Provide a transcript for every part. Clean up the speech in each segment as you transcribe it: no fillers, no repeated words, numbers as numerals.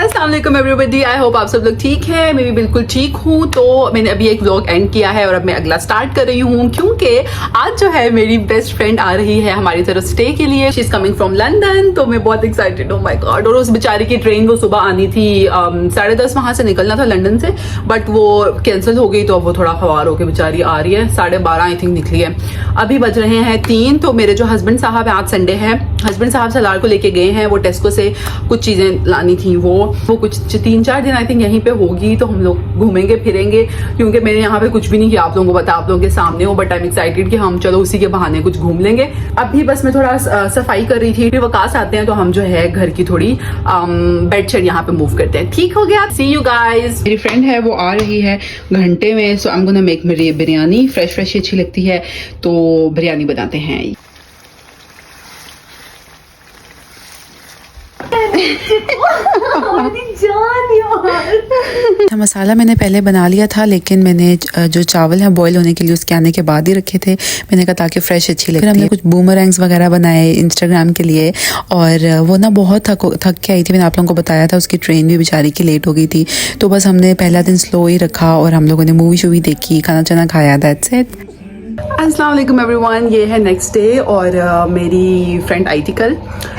अस्सलाम वालेकुम everybody, I hope आप सब लोग ठीक है। मैं भी बिल्कुल ठीक हूँ। तो मैंने अभी एक व्लॉग एंड किया है और अब मैं अगला स्टार्ट कर रही हूँ, क्योंकि आज जो है मेरी बेस्ट फ्रेंड आ रही है हमारी तरफ स्टे के लिए। She is coming from London, तो मैं बहुत एक्साइटेड हूँ। My God. और उस बेचारी की ट्रेन वो सुबह आनी थी 10:30 वहां से निकलना था लंदन से, बट वो कैंसिल हो गई। तो अब वो थोड़ा खवार होकर बेचारी आ रही है। 12:30 आई थिंक निकली है। अभी बज रहे हैं 3। तो मेरे जो हस्बैंड साहब है, आज संडे है, हस्बैंड साहब सलार को लेके गए हैं। वो टेस्को से कुछ चीजें लानी थी। वो कुछ 3-4 दिन आई थिंक यहीं पे होगी। तो हम लोग घूमेंगे फिरेंगे, क्योंकि मैंने यहाँ पे कुछ भी नहीं किया। आप लोगों को बता, आप लोगों के सामने हो, बट आई एम एक्साइटेड कि हम चलो उसी के बहाने कुछ घूम लेंगे। अभी बस मैं थोड़ा सफाई कर रही थी, फिर वकास आते हैं तो हम जो है घर की थोड़ी बेडशीट यहाँ पे मूव करते हैं। ठीक हो गया। सी यू गाइज। मेरी फ्रेंड है, वो आ रही है घंटे में। सो आई एम गोना मेक मेरी बिरयानी। फ्रेश फ्रेश अच्छी लगती है, तो बिरयानी बनाते हैं। मसाला मैंने पहले बना लिया था, लेकिन मैंने जो चावल है बॉईल होने के लिए उसके आने के बाद ही रखे थे। मैंने कहा ताकि फ्रेश अच्छी लगे। फिर हमने कुछ बूमरैंग्स वगैरह बनाए इंस्टाग्राम के लिए, और वो ना बहुत थक के आई थी। मैंने आप लोगों को बताया था, उसकी ट्रेन भी बेचारी की लेट हो गई थी। तो बस हमने पहला दिन स्लो ही रखा और हम लोगों ने मूवी शूवी देखी, खाना चाना खाया। That's it. अस्सलाम वालेकुम एवरीवन। ये है नेक्स्ट डे और मेरी फ्रेंड आई थी कल।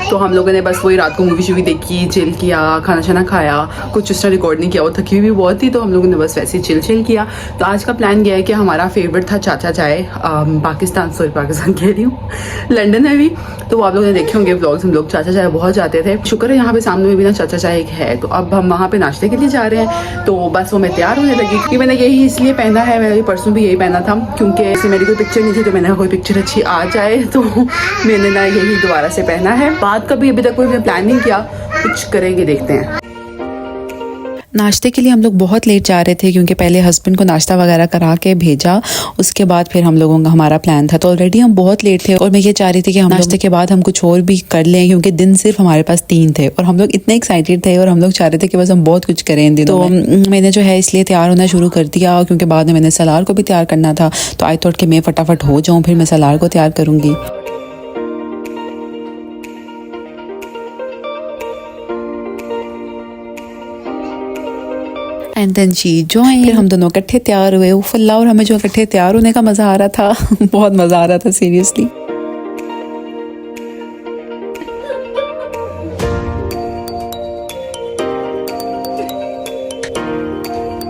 तो हम लोगों ने बस वही रात को मूवी शूवी देखी, चिल किया, खाना शाना खाया। कुछ उसने रिकॉर्ड नहीं किया, वो थकी हुई बहुत थी, तो हम लोगों ने बस वैसे ही चिल किया। तो आज का प्लान ये है कि हमारा फेवरेट था चाचा चाय, पाकिस्तान कह रही हूँ, लंदन में भी। तो वो आप लोगों ने देखे होंगे व्लॉग्स। हम लोग चाचा चाय बहुत जाते थे। शुक्र है यहाँ पे सामने में भी ना चाचा चाय एक है। तो अब हम वहाँ पे नाश्ते के लिए जा रहे हैं। तो बस वो मैं तैयार होने लगी, क्योंकि मैंने यही इसलिए पहना है, मैंने परसों भी यही पहना था, क्योंकि ऐसी मेरी कोई पिक्चर नहीं थी। तो मैंने कोई पिक्चर अच्छी आ जाए, तो मैंने ना यही दोबारा से पहना है। बात का भी अभी तक कोई प्लान नहीं किया, कुछ करेंगे, देखते हैं। नाश्ते के लिए हम लोग बहुत लेट जा रहे थे, क्योंकि पहले हस्बैंड को नाश्ता वगैरह करा के भेजा, उसके बाद फिर हम लोगों का हमारा प्लान था। तो ऑलरेडी हम बहुत लेट थे, और मैं ये चाह रही थी कि हम नाश्ते के बाद हम कुछ और भी कर लें, क्योंकि दिन सिर्फ हमारे पास 3 थे और हम लोग इतने एक्साइटेड थे, और हम लोग चाह रहे थे कि बस हम बहुत कुछ करें इन दिनों में। तो मैंने जो है इसलिए तैयार होना शुरू कर दिया, क्योंकि बाद में मैंने सलार को भी तैयार करना था। तो आई थॉट कि मैं फटाफट हो जाऊँ, फिर मैं सलार को तैयार करूँगी। And then she join. फिर हम दोनों इकट्ठे तैयार हुए। फल्ला और हमें जो इकट्ठे तैयार होने का मजा आ रहा था बहुत मजा आ रहा था सीरियसली।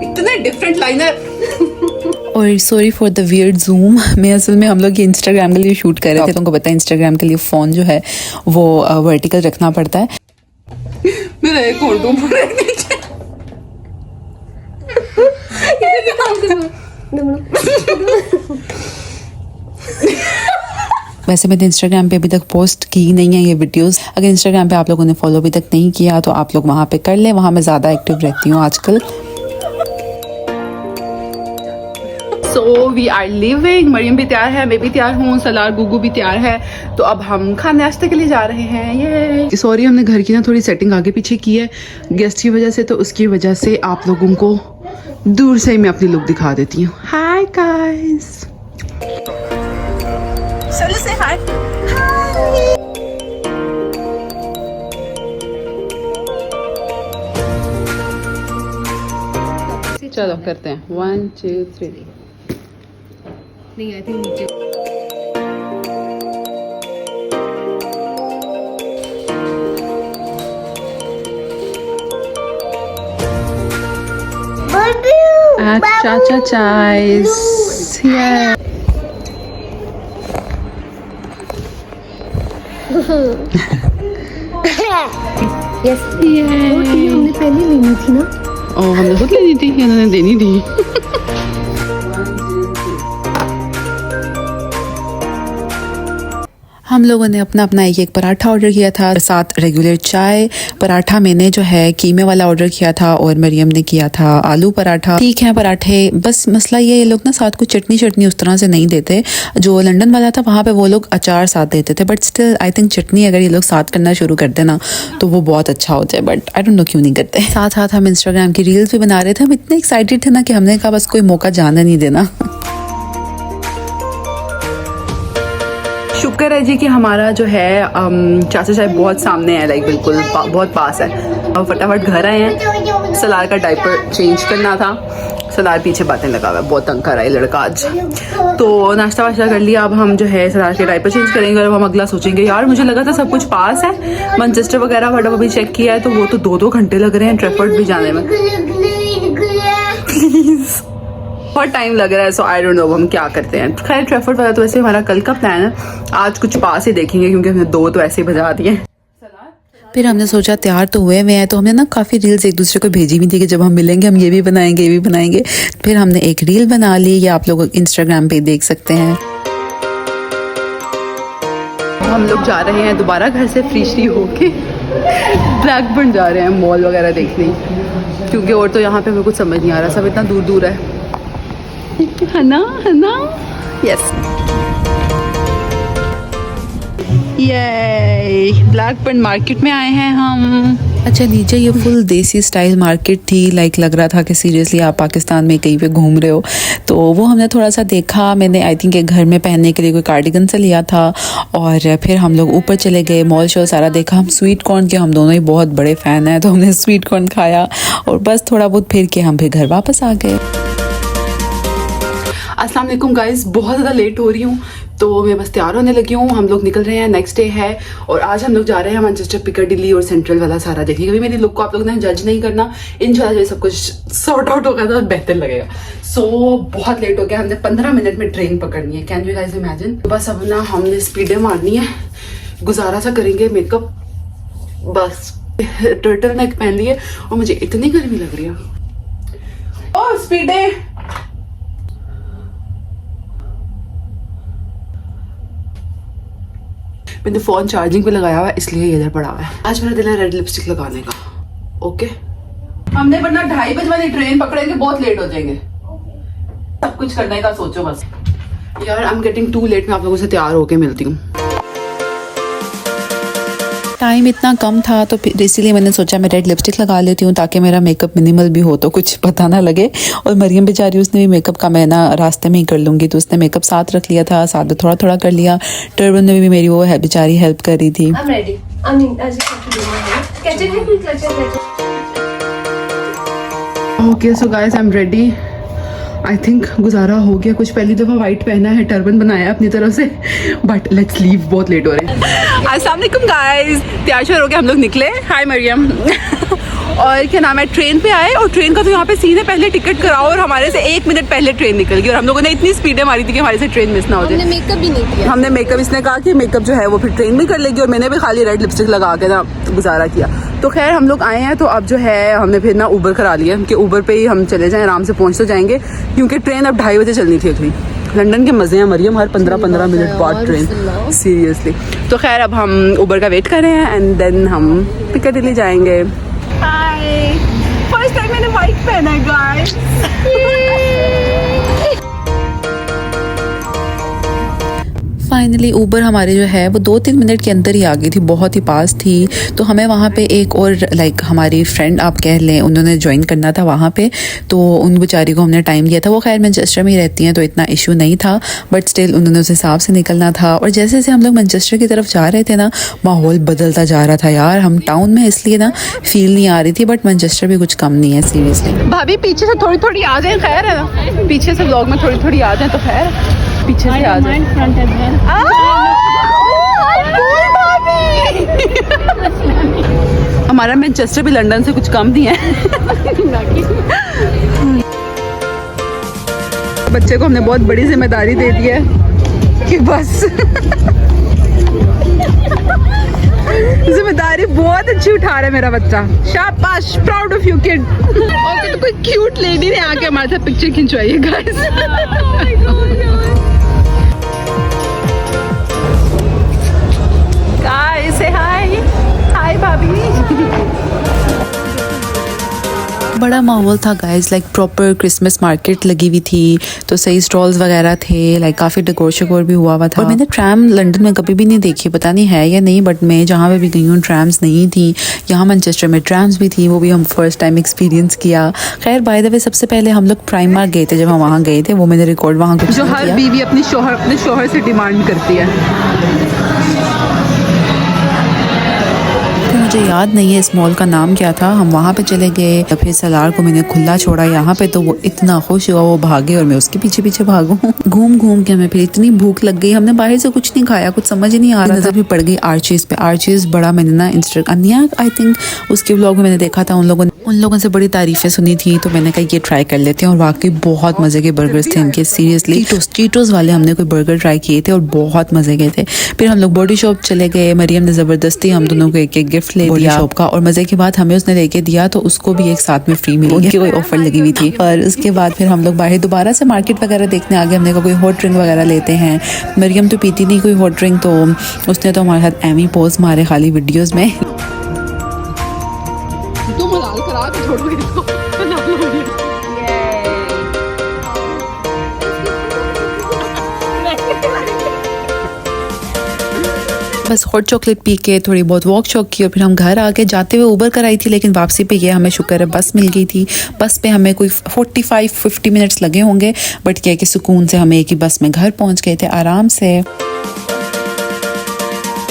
इतने डिफरेंट लाइनर। और sorry for the weird zoom. मैं असल में हम लोग ये इंस्टाग्राम के लिए शूट कर रहे थे। तुमको पता है इंस्टाग्राम के लिए फोन जो है वो वर्टिकल रखना पड़ता है। मेरा एक और दो वैसे मैंने इंस्टाग्राम पे अभी तक पोस्ट की नहीं है ये वीडियोस। अगर इंस्टाग्राम पे आप लोगों ने फॉलो अभी तक नहीं किया तो आप लोग वहाँ पे कर लें, वहाँ मैं ज़्यादा एक्टिव रहती हूँ आजकल। So we are living. Maryam भी तैयार है, मैं भी तैयार हूँ, सलार गुगू भी तैयार है। तो अब हम खाने नाश्ते के लिए जा रहे हैं। ये सॉरी, हमने घर की ना थोड़ी सेटिंग आगे पीछे की है गेस्ट की वजह से, तो उसकी वजह से आप लोगों को दूर से ही मैं अपनी लुक दिखा देती हूँ। हाय गाइस, चलो से हाय। चलो करते हैं 1 2 3। नहीं आई थिंक नीचे। चाचा चाय। हमने पहले लेनी थी ना। हमने खुद लेनी थी, इन्होंने देनी थी। हम लोगों ने अपना अपना एक पराठा ऑर्डर किया था, साथ रेगुलर चाय। पराठा मैंने जो है कीमे वाला ऑर्डर किया था, और मरियम ने किया था आलू पराठा। ठीक है पराठे, बस मसला ये लोग ना साथ को चटनी उस तरह से नहीं देते। जो लंदन वाला था वहाँ पे वो लोग अचार साथ देते थे, बट स्टिल आई थिंक चटनी अगर ये लोग साथ करना शुरू कर देना तो वो बहुत अच्छा होता है। बट आई डोंट नो क्यों नहीं करते। साथ साथ हम इंस्टाग्राम की रील्स भी बना रहे थे। हम इतने एक्साइटेड थे ना कि हमने कहा बस कोई मौका जाने नहीं देना। शुक्र है जी कि हमारा जो है चाचा साहब बहुत सामने है, लाइक बिल्कुल बहुत पास है। हम फटाफट घर आए हैं, सलार का डायपर चेंज करना था। सलार पीछे बातें लगा हुआ है, बहुत तंग कर रहा है लड़का आज। तो नाश्ता वाश्ता कर लिया, अब हम जो है सलार के डायपर चेंज करेंगे और अब हम अगला सोचेंगे। यार मुझे लगा था सब कुछ पास है, मैनचेस्टर वगैरह फटाफट अभी चेक किया है तो वो तो 2-2 घंटे लग रहे हैं ट्रैफर्ड भी जाने में। प्लीज बहुत टाइम लग रहा है, सो आई डोंट नो हम क्या करते हैं। खैर ट्रैफर्ड वाला तो वैसे हमारा कल का प्लान है, आज कुछ पास ही देखेंगे क्योंकि हमने 2 तो ऐसे ही बजा दिए। फिर हमने सोचा तैयार तो हुए हैं तो हमने ना काफ़ी रील्स एक दूसरे को भेजी भी थी कि जब हम मिलेंगे हम ये भी बनाएंगे ये भी बनाएंगे। फिर हमने एक रील बना ली, ये आप लोग इंस्टाग्राम पे देख सकते हैं। हम लोग जा रहे हैं दोबारा घर से फ्री होके ब्लैकबर्न जा रहे हैं मॉल वगैरह देखने, क्योंकि और तो यहाँ पे हमें कुछ समझ नहीं आ रहा, सब इतना दूर दूर है ना। यस ये ब्लैकबर्न मार्केट में आए हैं हम। अच्छा नीचे ये फुल देसी स्टाइल मार्केट थी, लाइक लग रहा था कि सीरियसली आप पाकिस्तान में कहीं पे घूम रहे हो। तो वो हमने थोड़ा सा देखा, मैंने आई थिंक घर में पहनने के लिए कोई कार्डिगन से लिया था। और फिर हम लोग ऊपर चले गए, मॉल शॉल सारा देखा। हम स्वीट कॉर्न के हम दोनों ही बहुत बड़े फ़ैन हैं, तो हमने स्वीट कॉर्न खाया और बस थोड़ा बहुत फिर के हम फिर घर वापस आ गए। अस्सलाम वालेकुम गाइस, बहुत ज़्यादा लेट हो रही हूँ तो मैं बस तैयार होने लगी हूँ। हम लोग निकल रहे हैं, नेक्स्ट डे है और आज हम लोग जा रहे हैं मैनचेस्टर, पिकाडिली और सेंट्रल वाला सारा देखिए। कभी मेरी लुक को आप लोग ने जज नहीं करना, इंशाल्लाह सब कुछ सॉर्ट आउट होगा तो बेहतर लगेगा। सो बहुत लेट हो गया, हमने 15 मिनट में ट्रेन पकड़नी है। Can you guys imagine. बस अब ना हमने स्पीडें मारनी है, गुजारा सा करेंगे, मेकअप बस। टर्टल नेक पहन लिए और मुझे इतनी गर्मी लग रही है। ओ स्पीडें मैंने फोन चार्जिंग पे लगाया हुआ है इसलिए इधर पड़ा हुआ है। आज मेरा दिल है रेड लिपस्टिक लगाने का। ओके हमने वरना 2:30 बजे वाली ट्रेन पकड़ेंगे, बहुत लेट हो जाएंगे। सब कुछ करने का सोचो बस। यार I am getting too late, मैं आप लोगों से तैयार होके मिलती हूँ। टाइम इतना कम था तो फिर इसीलिए मैंने सोचा मैं रेड लिपस्टिक लगा लेती हूँ ताकि मेरा मेकअप मिनिमल भी हो तो कुछ पता ना लगे। और मरियम बेचारी उसने भी मेकअप का मैं ना रास्ते में ही कर लूँगी, तो उसने मेकअप साथ रख लिया था, साथ में थोड़ा थोड़ा कर लिया। टर्बन ने भी मेरी वो है बेचारी हेल्प कर रही थी। I'm ready. I mean, as you have to do my hair. Catch it, clutch it. Okay so guys I am ready. I think गुजारा हो गया। कुछ पहली दफ़ा वाइट पहना है, टर्बन बनाया अपनी तरफ से, बट लेट्स लीव, बहुत लेट हो रहे हैं। अस्सलाम वालेकुम गाइस, तैयार श्यार हो के हम लोग निकले। हाय मरियम। और क्या नाम है, ट्रेन पे आए और ट्रेन का तो यहाँ पे सीन है, पहले टिकट कराओ और हमारे से 1 मिनट पहले ट्रेन निकल गई और हम लोगों ने इतनी स्पीडें मारी थी कि हमारे से ट्रेन मिस ना हो जाए। हमने मेकअप भी नहीं किया। हमने मेकअप, इसने कहा कि मेकअप जो है वो फिर ट्रेन में कर लेगी और मैंने भी खाली रेड लिपस्टिक लगा के ना गुजारा किया। तो खैर हम लोग आए हैं तो अब जो है हमने फिर ना ऊबर करा लिया कि ऊबर पे ही हम चले जाएं, आराम से पहुंच तो जाएंगे क्योंकि ट्रेन अब 2:30 बजे चलनी थी अगली। लंदन के मज़े हैं मरियम, हर 15-15 मिनट बाद ट्रेन, सीरियसली। तो खैर अब हम ऊबर का वेट कर रहे हैं एंड देन हम पिकाडिली जाएंगे। हाय, फर्स्ट टाइम मैंने वाइट पहना है गाइस। फाइनली ऊबर हमारे जो है वो 2-3 मिनट के अंदर ही आ गई थी, बहुत ही पास थी। तो हमें वहाँ पे एक और लाइक हमारी फ्रेंड आप कह लें, उन्होंने ज्वाइन करना था वहाँ पे, तो उन बेचारी को हमने टाइम दिया था। वो खैर मैनचेस्टर में ही रहती हैं तो इतना इशू नहीं था, बट स्टिल उन्होंने उस हिसाब से निकलना था। और जैसे जैसे हम लोग मैनचेस्टर की तरफ जा रहे थे ना, माहौल बदलता जा रहा था यार। हम टाउन में इसलिए ना फील नहीं आ रही थी, बट मैनचेस्टर भी कुछ कम नहीं है सीरियसली। भाभी पीछे से थोड़ी थोड़ी आ जाए, खैर है ना, पीछे से व्लॉग में थोड़ी थोड़ी आ जाए तो खैर, पीछे से आ जाए। हमारा मैनचेस्टर भी लंदन से कुछ कम नहीं है। बच्चे को हमने बहुत बड़ी जिम्मेदारी दे दी है कि बस जिम्मेदारी बहुत अच्छी उठा रहा है मेरा बच्चा। शाबाश, proud of you kid. Okay तो कोई क्यूट लेडी ने आके हमारे साथ पिक्चर खिंचवाई है guys. Guys, say hi. Hi, भाभी। बड़ा माहौल था guys, like proper Christmas market लगी हुई थी, तो सही स्टॉल्स वगैरह थे, लाइक काफ़ी डेकोर शेकोर भी हुआ था। और मैंने ट्रैम लंदन में कभी भी नहीं देखी, पता नहीं है या नहीं, बट मैं जहाँ पे भी गई हूँ ट्रैम्स नहीं थी। यहाँ मैनचेस्टर में ट्रैम्स भी थी, वो भी हम फर्स्ट टाइम एक्सपीरियंस किया। खैर बाय द वे सबसे पहले हम लोग प्राइमर गए थे, जब हम वहाँ गए थे, वो मैंने रिकॉर्ड वहाँ कुछ जो हर बीवी अपने शोहर से डिमांड करती है। मुझे याद नहीं है इस मॉल का नाम क्या था। हम वहाँ पे चले गए, फिर सलार को मैंने खुला छोड़ा यहाँ पे, तो वो इतना खुश हुआ, वो भागे और मैं उसके पीछे पीछे भागू। घूम घूम के हमें फिर इतनी भूख लग गई, हमने बाहर से कुछ नहीं खाया, कुछ समझ ही नहीं आ रहा। नजर भी पड़ गई आर्चीज पे। आर्चीज बड़ा मैंने ना अनिया आई थिंक उसके व्लॉग में मैंने देखा था, उन लोगों से बड़ी तारीफें सुनी थी, तो मैंने कहा ये ट्राई कर लेते हैं। और वाकई बहुत मजे के बर्गर्स थे इनके, सीरियसली। चीटोस वाले हमने कोई बर्गर ट्राई किए थे और बहुत मजे के थे। फिर हम लोग बॉडी शॉप चले गए, मरियम ने जबरदस्ती हम दोनों को एक एक गिफ्ट ले दिया शॉप का, और मजे की बात हमें उसने लेके दिया तो उसको भी एक साथ में फ्री मिली, उनकी कोई ऑफर लगी हुई थी। और उसके बाद फिर हम लोग बाहर दोबारा से मार्केट वगैरह देखने आ गए। हमने कहा कोई हॉट ड्रिंक वगैरह लेते हैं। मरियम तो पीती नहीं कोई हॉट ड्रिंक, तो उसने तो हमारे साथ एमी पोज मारे खाली वीडियोस में। तुम हलाल करा के छोड़ दो इसको। बस हॉट चॉकलेट पी के थोड़ी बहुत वॉक शॉक की, और फिर हम घर आके जाते हुए उबर कराई थी, लेकिन वापसी पे ये हमें शुक्र है बस मिल गई थी। बस पे हमें कोई 45-50 मिनट्स लगे होंगे, बट क्या कि सुकून से हमें एक ही बस में घर पहुंच गए थे आराम से।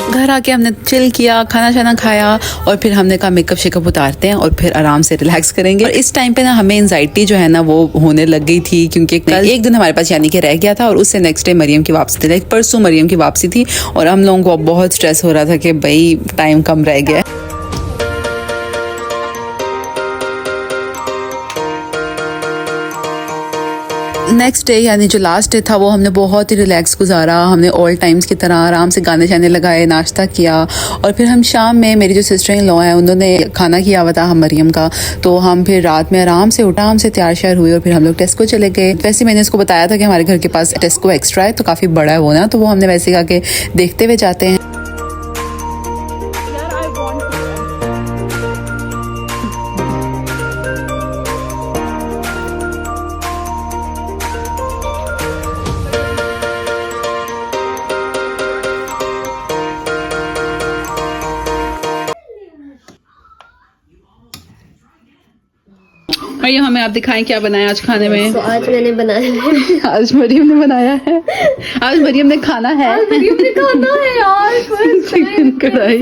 घर आके हमने चिल किया, खाना शाना खाया, और फिर हमने कहा मेकअप शेकअप उतारते हैं और फिर आराम से रिलैक्स करेंगे। और इस टाइम पे ना हमें एंजाइटी जो है ना वो होने लग गई थी, क्योंकि कल एक दिन हमारे पास यानी कि रह गया था, और उससे नेक्स्ट डे मरियम की वापसी थी, लाइक परसों मरियम की वापसी थी, और हम लोगों को बहुत स्ट्रेस हो रहा था कि भाई टाइम कम रह गया। नेक्स्ट डे यानी जो लास्ट डे था वो हमने बहुत ही रिलैक्स गुजारा। हमने ऑल टाइम्स की तरह आराम से गाने शाने लगाए, नाश्ता किया, और फिर हम शाम में, मेरी जो सिस्टर इन लॉ हैं उन्होंने खाना किया हुआ था हम मरियम का, तो हम फिर रात में आराम से तैयार श्यार हुए, और फिर हम लोग टेस्को चले गए। वैसे मैंने उसको बताया था कि हमारे घर के पास टेस्को एक्स्ट्रा है, तो काफ़ी बड़ा है वो ना, तो वो हमने वैसे कहा कि देखते हुए जाते हैं। और ये हमें आप दिखाएं क्या बनाया आज खाने में। तो आज मैंने बनाया है, आज मरियम ने बनाया है, आज मरियम ने खाना है, मरियम ने खाना है यार, चिकन कढ़ाई।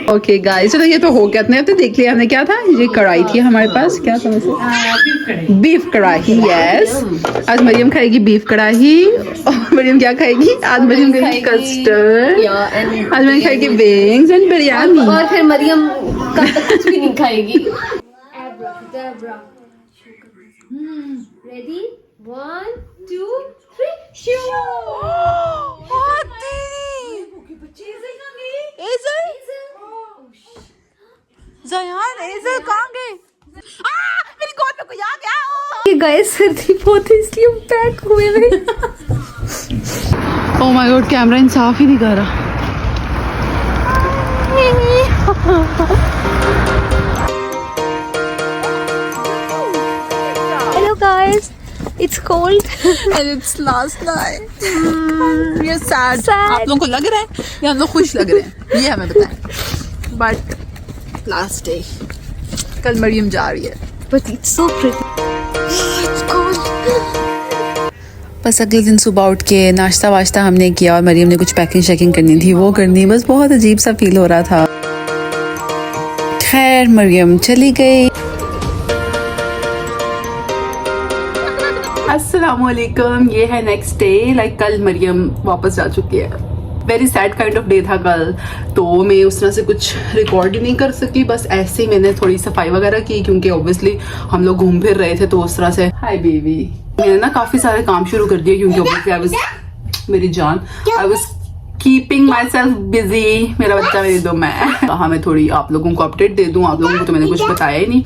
ओके गाइस, चलो ये तो हो गया, इतने देख लिया हमने। क्या था ये कढ़ाई थी हमारे पास, क्या था वैसे? बीफ कढ़ाई। यस, आज मरियम खाएगी बीफ कढ़ाई। और मरियम क्या खाएगी आज? मरियम खाएगी कस्टर्ड, आज मरियम खाएगी विंग्स एंड बिरयानी। और फिर मरियम कल तक कुछ भी नहीं खाएगी। रेडी 1 2 गाइस सर्दी बहुत है इसलिए हम पैक हुए हैं। ओह माय गॉड, कैमरा इंसाफ ही नहीं कर रहा। Hello guys, it's cold And it's last night. We are sad. Sad. आप लोगों को लग रहा है या हम लोग खुश लग रहे हैं, ये हमें बताएं। बट लास्ट डे, कल मरियम जा रही है। but it's so pretty. It's cold. बस अगले दिन सुबह उठ के नाश्ता वाश्ता हमने किया, और मरियम ने कुछ पैकिंग शैकिंग करनी थी वो करनी, बस बहुत अजीब सा फील हो रहा था। खैर मरियम चली गई। अस्सलामुअलैकुम, ये है नेक्स्ट डे। लाइक कल मरियम वापस जा चुकी है। Very sad kind of day था कल, तो मैं उस तरह से कुछ रिकॉर्ड ही नहीं कर सकी। बस ऐसे ही मैंने थोड़ी सफाई वगैरह की, क्योंकि ऑब्वियसली हम लोग घूम फिर रहे थे, तो उस तरह से। हाय बेबी, मैंने ना काफी सारे काम शुरू कर दिए, क्योंकि ऑब्वियसली आई वाज, मेरी जान, I was keeping my self busy. मेरा बच्चा मेरी दो मैं। हाँ, मैं थोड़ी आप लोगों को अपडेट दे दूं, आप लोगों को तो मैंने कुछ बताया ही नहीं।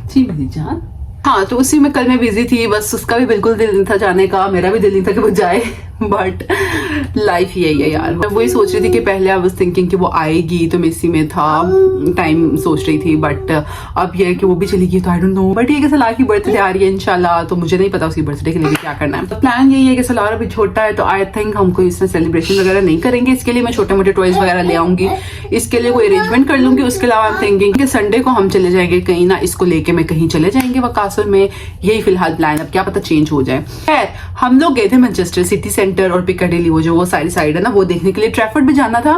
जी मेरी जान। हाँ, तो उसी में कल मैं बिजी थी, बस उसका भी बिल्कुल दिल नहीं था जाने का, मेरा भी दिल नहीं था कि वो जाए। बट लाइफ यही है यार। मैं वही सोच रही थी कि पहले आई वाज थिंकिंग कि वो आएगी तो मैं इसी में था, टाइम सोच रही थी, बट अब ये है कि वो भी चली गई तो आई डोंट नो। बट ये कि सलार की बर्थडे आ रही है इंशाल्लाह, तो मुझे नहीं पता उसकी बर्थडे के लिए भी क्या करना है। तो प्लान यही है कि सलार अभी छोटा है तो आई थिंक हम कोई इसमें सेलिब्रेशन वगैरह नहीं करेंगे। इसके लिए मैं छोटे मोटे टॉयज वगैरह ले आऊंगी, इसके लिए कोई अरेंजमेंट कर लूंगी। उसके अलावा आई एम थिंकिंग कि संडे को हम चले जाएंगे कहीं ना, इसको लेके मैं कहीं चले जाएंगे वकासुर में। यही फिलहाल प्लान, अब क्या पता चेंज हो जाए। खैर हम लोग गए थे मैनचेस्टर सिटी सेंटर और पिकाडेली, वो जो वो सारी साइड है ना, वो देखने के लिए। ट्रैफर्ड भी जाना था,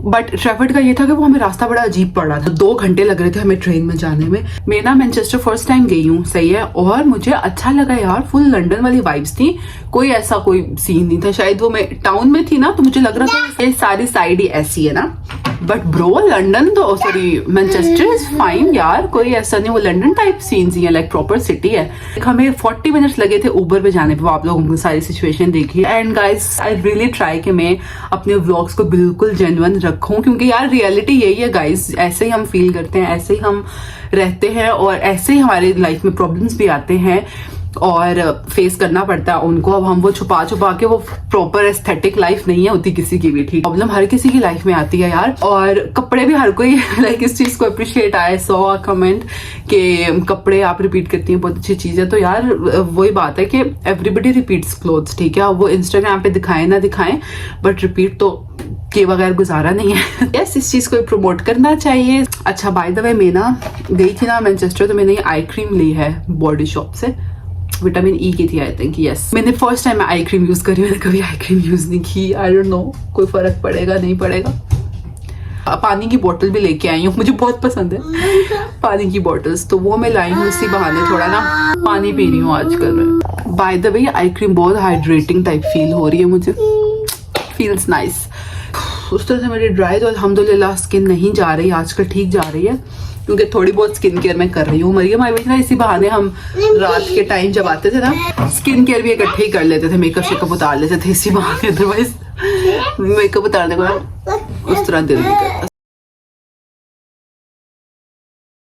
बट ट्रैफर्ड का ये था कि वो हमें रास्ता बड़ा अजीब पड़ रहा था। 2 घंटे लग रहे थे हमें ट्रेन में जाने में। मैं ना मैनचेस्टर फर्स्ट टाइम गई हूँ, सही है, और मुझे अच्छा लगा यार। फुल लंदन वाली वाइब्स थी, कोई ऐसा कोई सीन नहीं था। शायद वो मैं टाउन में थी ना, तो मुझे लग रहा था ये सारी साइड ही ऐसी है ना। बट ब्रो लंदन तो सॉरी मैनचेस्टर इज फाइन यार, कोई ऐसा नहीं। वो लंदन टाइप सीन्स ही है, लाइक प्रॉपर सिटी है। हमें 40 मिनट्स लगे थे ऊबर पे जाने पे। आप लोगों को सारी सिचुएशन देखी। And guys I really try कि मैं अपने व्लॉग्स को बिल्कुल जेन्युइन रखूं, क्योंकि यार रियलिटी यही है गाइस। ऐसे ही हम फील करते हैं, ऐसे ही हम रहते हैं, और ऐसे ही हमारी लाइफ में प्रॉब्लम्स भी आते हैं और फेस करना पड़ता है उनको। अब हम वो छुपा छुपा के, वो प्रॉपर एस्थेटिक लाइफ नहीं है होती किसी की भी, ठीक। प्रॉब्लम हर किसी की लाइफ में आती है यार। और कपड़े भी हर कोई लाइक इस चीज को अप्रिशिएट आए, 100 कमेंट के कपड़े आप रिपीट करती हैं, बहुत अच्छी चीज है। तो यार वही बात है कि एवरीबडी रिपीट्स क्लोथ्स, ठीक है। वो इंस्टाग्राम पे दिखाएं ना दिखाएं, बट रिपीट तो के बगैर गुजारा नहीं है। यस, इस चीज को प्रमोट करना चाहिए। अच्छा बाय द वे, मैं ना गई थी ना मैनचेस्टर, तो मैंने ये आई क्रीम ली है बॉडी शॉप से, विटामिन ई की थी आई थिंक। यस, मैंने first time eye cream use करी, मैंने कभी आई क्रीम यूज नहीं की। आई डोंट नो कोई फर्क पड़ेगा नहीं पड़ेगा। पानी की बोतल भी लेके आई हूँ, मुझे बहुत पसंद है पानी की बोतल्स, तो वो मैं लाई हूँ इसी बहाने थोड़ा ना पानी पी रही हूँ आजकल मैं। By the way eye cream बहुत हाइड्रेटिंग टाइप फील हो रही है मुझे, फील्स नाइस। उस तरह से मेरी ड्राई तो अल्हम्दुलिल्लाह स्किन नहीं जा रही आजकल, ठीक जा रही है, क्योंकि थोड़ी बहुत स्किन केयर मैं कर रही हूँ। मरियम आई ना, इसी बहाने हम रात के टाइम जब आते थे ना, स्किन केयर भी इकट्ठे ही कर लेते थे, मेकअप शेकअप उतार लेते थे इसी बहाने। अदरवाइज मेकअप उतारने को उस तरह दिल नहीं करता।